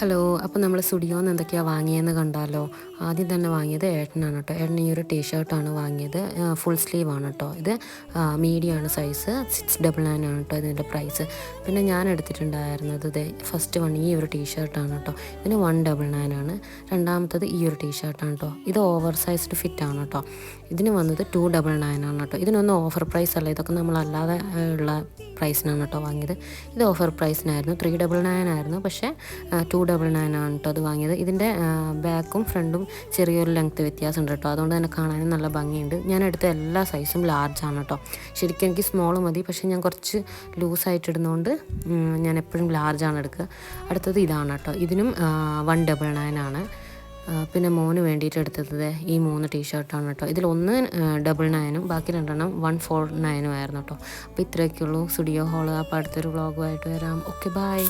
Hello. അപ്പോൾ നമ്മൾ സ്റ്റുഡിയോന്ന് എന്തൊക്കെയാണ് വാങ്ങിയതെന്ന് കണ്ടാലോ. ആദ്യം തന്നെ വാങ്ങിയത് ഏട്ടനാണ് കേട്ടോ. ഏട്ടൻ ഈ ഒരു ടീഷർട്ടാണ് വാങ്ങിയത്. ഫുൾ സ്ലീവ് ആണ് കേട്ടോ. ഇത് മീഡിയമാണ് സൈസ്. 699 ആണ് കേട്ടോ ഇതിൻ്റെ പ്രൈസ്. പിന്നെ ഞാൻ എടുത്തിട്ടുണ്ടായിരുന്നത് ഇത് ഫസ്റ്റ് വൺ ഈ ഒരു ടീഷർട്ടാണ് കേട്ടോ. ഇതിന് 199 ആണ്. രണ്ടാമത്തത് ഈ ഒരു ടീഷർട്ടാണ് കേട്ടോ. ഇത് ഓവർ സൈസ്ഡ് ഫിറ്റാണ് കേട്ടോ. ഇതിന് വന്നത് 299 ആണ് കേട്ടോ. ഇതിനൊന്നും ഓഫർ പ്രൈസ് അല്ല, ഇതൊക്കെ നമ്മളല്ലാതെ ഉള്ള പ്രൈസിനാണ് കേട്ടോ വാങ്ങിയത്. ഇത് ഓഫർ പ്രൈസിനായിരുന്നു. 399 ആയിരുന്നു, പക്ഷേ 299 ആണ് കേട്ടോ അത് വാങ്ങിയത്. ഇതിൻ്റെ ബാക്കും ഫ്രണ്ടും ചെറിയൊരു ലെങ്ത്ത് വ്യത്യാസമുണ്ട് കേട്ടോ. അതുകൊണ്ട് തന്നെ കാണാനും നല്ല ഭംഗിയുണ്ട്. ഞാൻ എടുത്ത എല്ലാ സൈസും ലാർജാണ് കേട്ടോ. ശരിക്കും എനിക്ക് സ്മോൾ മതി, പക്ഷേ ഞാൻ കുറച്ച് ലൂസായിട്ട് ഇടുന്നതുകൊണ്ട് ഞാൻ എപ്പോഴും ലാർജാണ് എടുക്കുക. അടുത്തത് ഇതാണ് കേട്ടോ. ഇതിനും 199 ആണ്. പിന്നെ മോന് വേണ്ടിയിട്ട് എടുത്തത് ഈ 3 ടീഷർട്ടാണ് കേട്ടോ. ഇതിലൊന്ന് 99 ബാക്കി 2 149 ആയിരുന്നു കേട്ടോ. അപ്പോൾ ഇത്രയൊക്കെയുള്ളൂ സ്റ്റുഡിയോ ഹോള്. അപ്പോൾ അടുത്തൊരു വ്ളോഗുമായിട്ട് വരാം. Okay, by.